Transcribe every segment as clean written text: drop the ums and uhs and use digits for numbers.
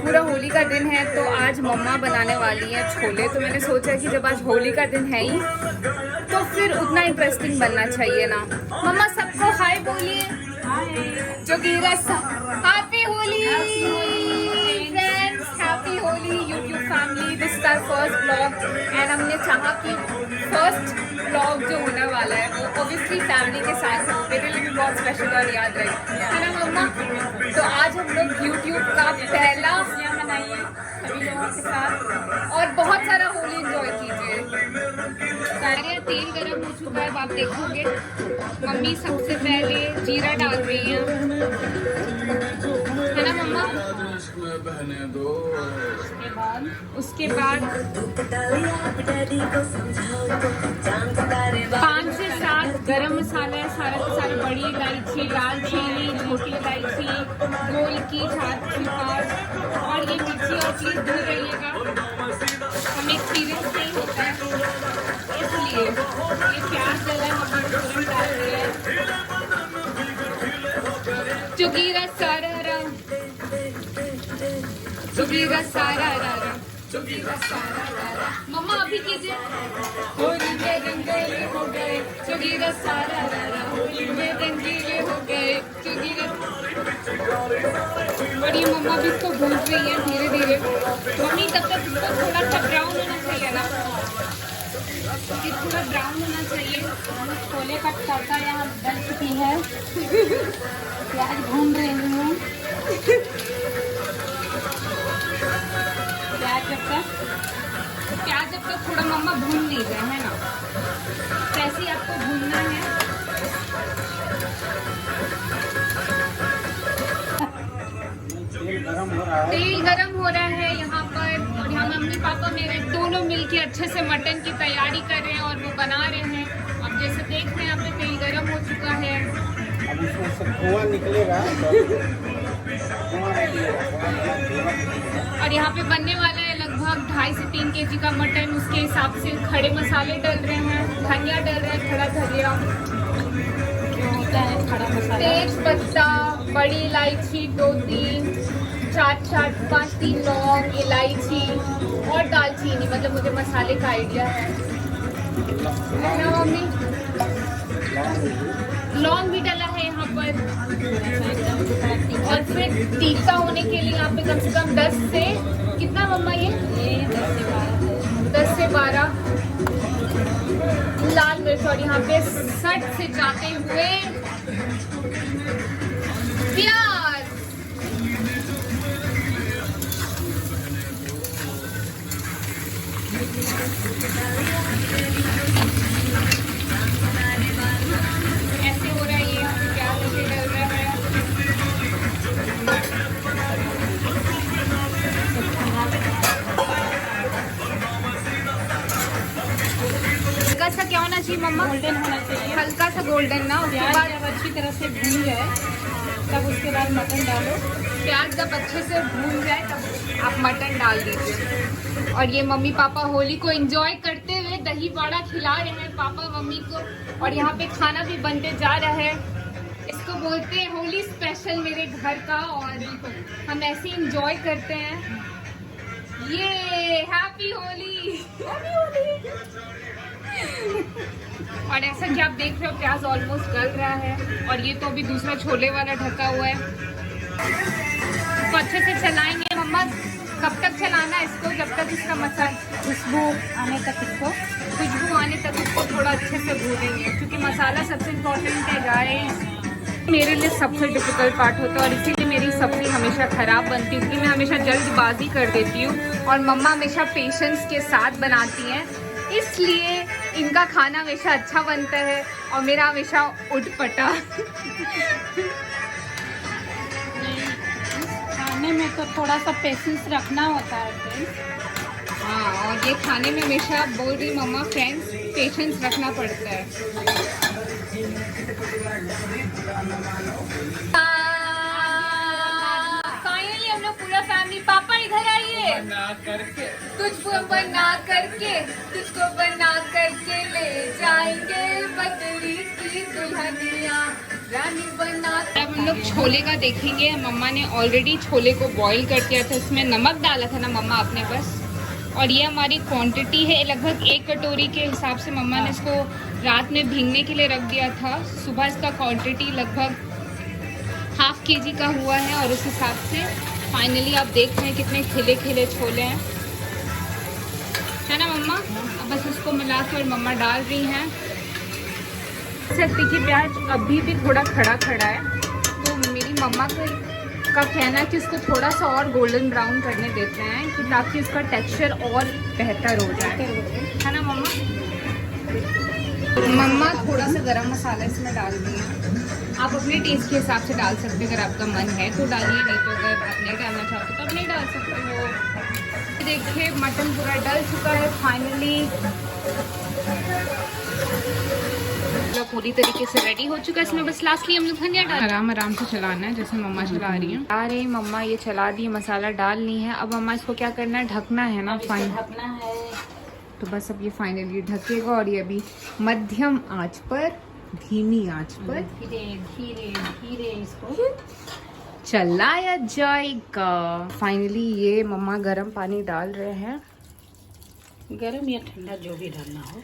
पूरा होली का दिन है तो आज मम्मा बनाने वाली है छोले। तो मैंने सोचा कि जब आज होली का दिन है ही तो फिर उतना इंटरेस्टिंग बनना चाहिए ना। मम्मा सबको हाय बोलिए। जो कि happy Holi friends, happy Holi YouTube family. This is our first blog and हमने चाहा कि फर्स्ट ब्लॉग जो होने वाला है वो ऑब्वियसली फैमिली के साथ हो, मेरे लिए भी बहुत स्पेशल और याद रहे, है ना मम्मा। तो आज हम लोग यूट्यूब का पहला मनाइए सभी लोगों के साथ और बहुत सारा होली एंजॉय कीजिए। सारे तेल गरम हो चुका है, आप देखोगे। मम्मी सबसे पहले जीरा डाल रही है ना मम्मा। उसके बाद 5 से 7 गरम मसाला है, सारा का सारा। बड़ी इलायची, दालचीनी, छोटी इलायची, गोल की, झारखंड और ये मिर्ची और चीज दूर रहिएगा, हमें एक्सपीरियंस नहीं होता है इसलिए। ये प्याज डला है, हम तुरंत डाल रहे हैं। चुगीरा सारा चुगीरा सारा चुगीरा सारा। मम्मा अभी कीजिए। होली में रंगीले हो गए चुगीरा सारा, होली में रंगीले हो गए चुगीरा। और ये मम्मा भी इसको भून रही है धीरे धीरे। मम्मी तब तक इसको थोड़ा सा ब्राउन होना चाहिए ना, क्योंकि थोड़ा ब्राउन होना चाहिए। छोले का तड़का यहाँ डल चुकी है, प्याज भून रही हूँ। प्याज जब तक थोड़ा मम्मा भून नहीं जाए, है ना, कैसे ही आपको भूनना है। तेल गरम हो रहा है यहाँ पर और यहाँ मम्मी पापा मेरे दोनों मिलके अच्छे से मटन की तैयारी कर रहे हैं और वो बना रहे हैं। अब जैसे देख रहे हैं यहाँ पे तेल गरम हो चुका है। अब इसमें से धुआं निकलेगा और यहाँ पे बनने वाला है लगभग 2.5 से 3 kg का मटन। उसके हिसाब से खड़े मसाले डल रहे हैं, धनिया डल रहा है, खड़ा धनिया होता है, खड़ा मसाला, तेज पत्ता, बड़ी इलायची 2-3, 4-5 लौंग, इलायची और दालचीनी। मतलब मुझे मसाले का आइडिया है ना मम्मी। लौंग भी डला है यहाँ पर। और फिर तीखा होने के लिए यहाँ पे कम से कम 10 से कितना मम्मा ये 10 से 12 लाल मिर्च और यहाँ पे 60 से जाते हुए प्याज। ऐसे हो रहा है, ये प्याज ऐसे डल रहा है। हल्का सा क्या होना चाहिए मम्मा? गोल्डन होना चाहिए, हल्का सा गोल्डन ना। उसके बाद जब अच्छी तरह से भून जाए तब उसके बाद मटन डालो। प्याज जब अच्छे से भून जाए तब आप मटन डाल दीजिए। और ये मम्मी पापा होली को एंजॉय करते हुए दही बड़ा खिला रहे हैं पापा मम्मी को। और यहाँ पे खाना भी बनते जा रहा है। इसको बोलते हैं होली स्पेशल मेरे घर का और हम ऐसे एंजॉय करते हैं। ये हैप्पी होली, हैप्पी होली। और ऐसा कि आप देख रहे हो प्याज ऑलमोस्ट गल रहा है और ये तो अभी दूसरा छोले वाला ढका हुआ है। तो अच्छे से चलाएंगे मम्मा। कब तक चलाना है इसको? जब तक इसका मसाला खुशबू आने तक, इसको थोड़ा अच्छे से भूनेंगे, क्योंकि मसाला सबसे इम्पोर्टेंट है गाइस। मेरे लिए सबसे डिफिकल्ट पार्ट होता है और इसीलिए मेरी सब्जी हमेशा ख़राब बनती है, क्योंकि मैं हमेशा जल्दबाजी कर देती हूँ और मम्मा हमेशा पेशेंस के साथ बनाती हैं। इसलिए इनका खाना हमेशा अच्छा बनता है और मेरा हमेशा उटपटा। खाने में तो थोड़ा सा पेशेंस रखना होता है। हाँ, और ये खाने में हमेशा बोल रही मम्मा फ्रेंड्स पेशेंस रखना पड़ता है। फाइनली हम लोग पूरा फैमिली, पापा इधर आइए। तुझको बना करके ले जाएंगे बदली की दुल्हनिया। रानी बना। अब हम लोग छोले का देखेंगे। मम्मा ने ऑलरेडी छोले को बॉईल कर दिया था, इसमें नमक डाला था ना मम्मा आपने बस। और ये हमारी क्वांटिटी है लगभग 1 कटोरी के हिसाब से मम्मा ने इसको रात में भीगने के लिए रख दिया था। सुबह इसका क्वांटिटी लगभग ½ kg का हुआ है और उस हिसाब से फाइनली आप देख रहे हैं कितने खिले खिले छोले हैं, है ना मम्मा। अब बस इसको मिला के और मम्मा डाल रही हैं। तीखी प्याज अभी भी थोड़ा खड़ा खड़ा है, तो मेरी मम्मा का कहना है कि इसको थोड़ा सा और गोल्डन ब्राउन करने देते हैं कि ताकि इसका टेक्सचर और बेहतर हो जाए, है ना मम्मा। मम्मा थोड़ा सा गरम मसाला इसमें डाल दिए। आप अपने टेस्ट के हिसाब से डाल सकते हैं, अगर आपका मन है तो डालिए, नहीं तो अगर आप नहीं डालना चाहते तो आप नहीं डाल सकते हो। देखिए मटन पूरा डल चुका है फाइनली, पूरी तरीके से रेडी हो चुका है। इसमें बस लास्टली हम लोग धनिया डाल, आराम आराम से चलाना है जैसे मम्मा चला रही हैं। अरे मम्मा ये चला दी, मसाला डालनी है। अब मम्मा इसको क्या करना है, ढकना है ना, ढकना है। तो बस अब ये फाइनली ढकेगा और ये अभी मध्यम आंच पर, धीमी आंच पर धीरे धीरे धीरे इसको चलाया जाएगा। फाइनली ये मम्मा गर्म पानी डाल रहे हैं, गरम या ठंडा जो भी डालना हो,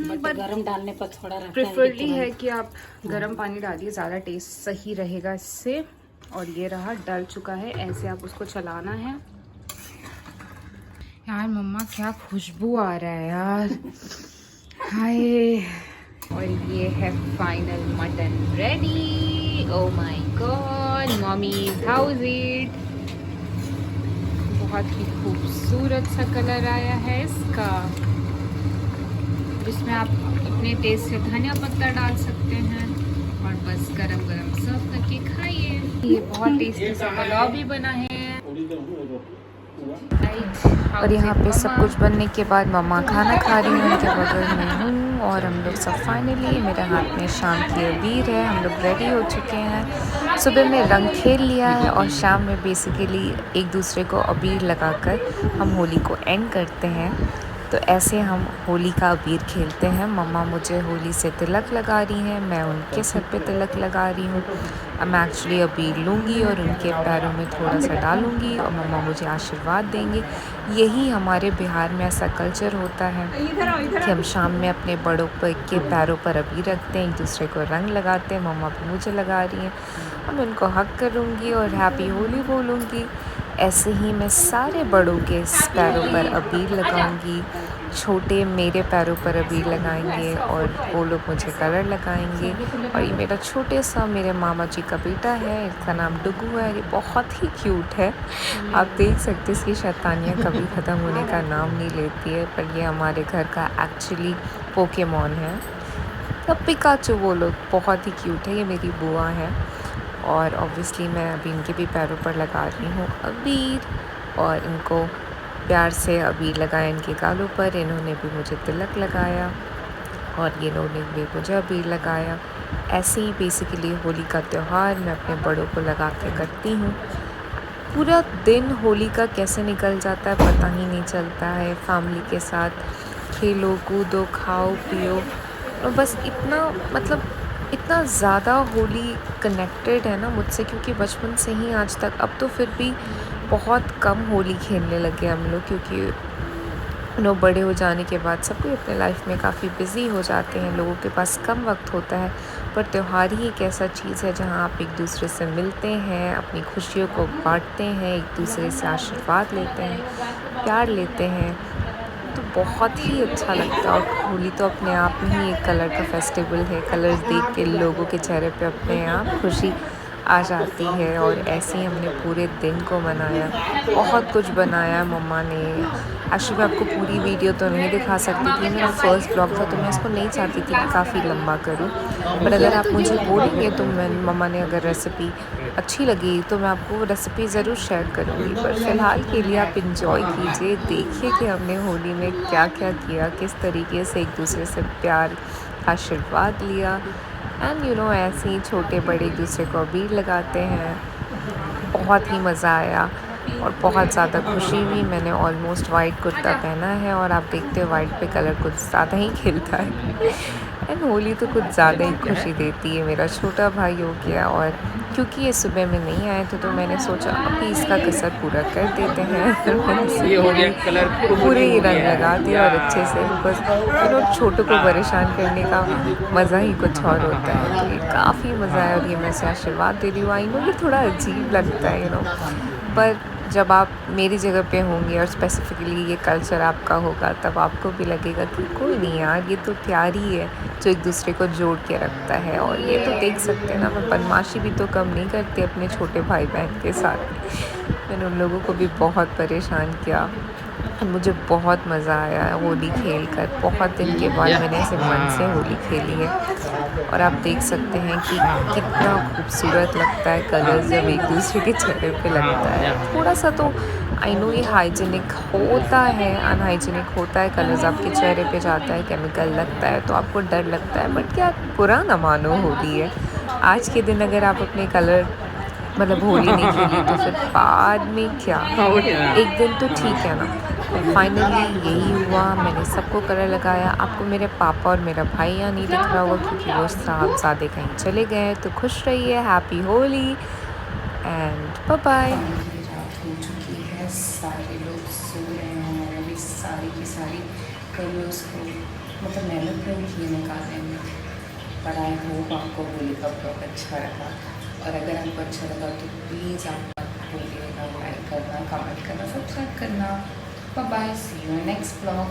बट गरम डालने पर थोड़ा प्रेफरली है कि आप गरम पानी डालिए, ज़्यादा टेस्ट सही रहेगा इससे। और ये रहा डल चुका है, ऐसे आप उसको चलाना है। यार मम्मा क्या खुशबू आ रहा है यार, हाय। और ये है final mutton ready. Oh my God, mummy house it. बहुत ही खूबसूरत सा कलर आया है इसका। इसमें आप अपने टेस्ट से धनिया पत्ता डाल सकते हैं और बस गरम गरम सर्व करके खाइए। ये बहुत टेस्टी सा पुलाव भी बना है। और यहाँ पे सब कुछ बनने के बाद मम्मा खाना खा रही हैं, उनके बगल में हूँ और हम लोग सब फाइनली, मेरे हाथ में शाम की अबीर है, हम लोग रेडी हो चुके हैं। सुबह में रंग खेल लिया है और शाम में बेसिकली एक दूसरे को अबीर लगाकर हम होली को एंड करते हैं। तो ऐसे हम होली का अबीर खेलते हैं। मम्मा मुझे होली से तिलक लगा रही हैं, मैं उनके सर पे तिलक लगा रही हूँ। अब मैं एक्चुअली अबीर लूँगी और उनके पैरों में थोड़ा सा डालूँगी और मम्मा मुझे आशीर्वाद देंगे। यही हमारे बिहार में ऐसा कल्चर होता है कि हम शाम में अपने बड़ों के पैरों पर अबीर रखते हैं, एक दूसरे को रंग लगाते हैं। मम्मा भी मुझे लगा रही हैं, मैं उनको हक करूँगी और हैप्पी होली बोलूँगी। ऐसे ही मैं सारे बड़ों के पैरों पर अबीर लगाऊंगी, छोटे मेरे पैरों पर अबीर लगाएंगे और वो लोग मुझे कलर लगाएंगे। और ये मेरा छोटे सा मेरे मामा जी का बेटा है, इसका नाम डुगू है। ये बहुत ही क्यूट है, आप देख सकते हैं इसकी शैतानियाँ कभी ख़त्म होने का नाम नहीं लेती है। पर ये हमारे घर का एक्चुअली पोकेमॉन है, तब पिकाचू वो लोग, बहुत ही क्यूट है। ये मेरी बुआ है और ऑब्वियसली मैं अभी इनके भी पैरों पर लगा रही हूँ अबीर और इनको प्यार से अबीर लगाया इनके गालों पर। इन्होंने भी मुझे तिलक लगाया और ये इन्होंने भी मुझे अबीर लगाया। ऐसे ही बेसिकली होली का त्यौहार मैं अपने बड़ों को लगा के करती हूँ। पूरा दिन होली का कैसे निकल जाता है पता ही नहीं चलता है। फैमिली के साथ खेलो कूदो खाओ पियो और बस इतना ज़्यादा होली कनेक्टेड है ना मुझसे, क्योंकि बचपन से ही आज तक। अब तो फिर भी बहुत कम होली खेलने लगे हम लोग, क्योंकि बड़े हो जाने के बाद सब कोई अपने लाइफ में काफ़ी बिज़ी हो जाते हैं, लोगों के पास कम वक्त होता है। पर त्यौहार ही एक ऐसा चीज़ है जहां आप एक दूसरे से मिलते हैं, अपनी खुशियों को बांटते हैं, एक दूसरे से आशीर्वाद लेते हैं, प्यार लेते हैं। तो बहुत ही अच्छा लगता है। और होली तो अपने आप में ही एक कलर का फेस्टिवल है। कलर्स देख के लोगों के चेहरे पे अपने आप खुशी आ जाती है। और ऐसे ही हमने पूरे दिन को मनाया, बहुत कुछ बनाया मम्मा ने। एक्चुअली मैं आपको पूरी वीडियो तो नहीं दिखा सकती थी, मेरा फर्स्ट ब्लॉग था तो मैं इसको नहीं चाहती थी कि काफ़ी लंबा करूं। पर अगर आप मुझे बोलेंगे तो मम्मा ने अगर रेसिपी अच्छी लगी तो मैं आपको रेसिपी ज़रूर शेयर करूँगी। पर फ़िलहाल के लिए आप इंजॉय कीजिए, देखिए कि हमने होली में क्या क्या किया, किस तरीके से एक दूसरे से प्यार आशीर्वाद लिया। एंड ऐसे ही छोटे बड़े एक दूसरे को अबीर लगाते हैं। बहुत ही मज़ा आया। और बहुत ज़्यादा खुशी हुई। मैंने ऑलमोस्ट वाइट कुर्ता पहना है और आप देखते हो वाइट पे कलर कुछ ज़्यादा ही खिलता है एंड होली तो कुछ ज़्यादा ही खुशी देती है। मेरा छोटा भाई हो गया और क्योंकि ये सुबह में नहीं आए थे तो मैंने सोचा अभी इसका कसर पूरा कर देते हैं। ये हो गया कलर पूरे ही रंग लगा दिया और अच्छे से, बिकॉज छोटों को परेशान करने का मज़ा ही कुछ और होता है। तो ये काफ़ी मज़ा आया और ये मैं से आशीर्वाद दे रही हूँ। आई नो ये थोड़ा अजीब लगता है पर जब आप मेरी जगह पे होंगे और स्पेसिफिकली ये कल्चर आपका होगा तब आपको भी लगेगा कि कोई नहीं यार, ये तो प्यार ही है जो एक दूसरे को जोड़ के रखता है। और ये तो देख सकते हैं ना, मैं बदमाशी भी तो कम नहीं करती अपने छोटे भाई बहन के साथ। मैंने उन लोगों को भी बहुत परेशान किया और मुझे बहुत मज़ा आया होली खेल कर। बहुत दिन के बाद मैंने ऐसे मन से होली खेली है और आप देख सकते हैं कि कितना खूबसूरत लगता है कलर्स जब एक दूसरे के चेहरे पे लगता है। थोड़ा सा तो आई नो ये हाइजीनिक होता है, अनहाइजीनिक होता है, कलर्स आपके चेहरे पे जाता है, केमिकल लगता है तो आपको डर लगता है, बट क्या बुरा ना मानो होली है। आज के दिन अगर आप अपने कलर मतलब होली नहीं खेली तो फिर बाद में क्या, एक दिन तो ठीक है ना। फाइनली यही हुआ, मैंने सबको कलर लगाया। आपको मेरे पापा और मेरा भाई यहाँ नहीं दिख रहा होगा क्योंकि वो साहबजादे कहीं चले गए हैं। तो खुश रहिए, happy Holi and bye bye. रात हो चुकी है, सारे लोग सो रहे हैं और अभी सारी की सारी कलर्स को मतलब मेहनत नहीं की निकालने में। पर आई होप आपको होली का ब्लॉग अच्छा लगा और अगर आपको अच्छा लगा तो प्लीज़ आप भूलिएगा लाइक करना, कमेंट करना, सब्सक्राइब करना। Bye bye, see you next blog.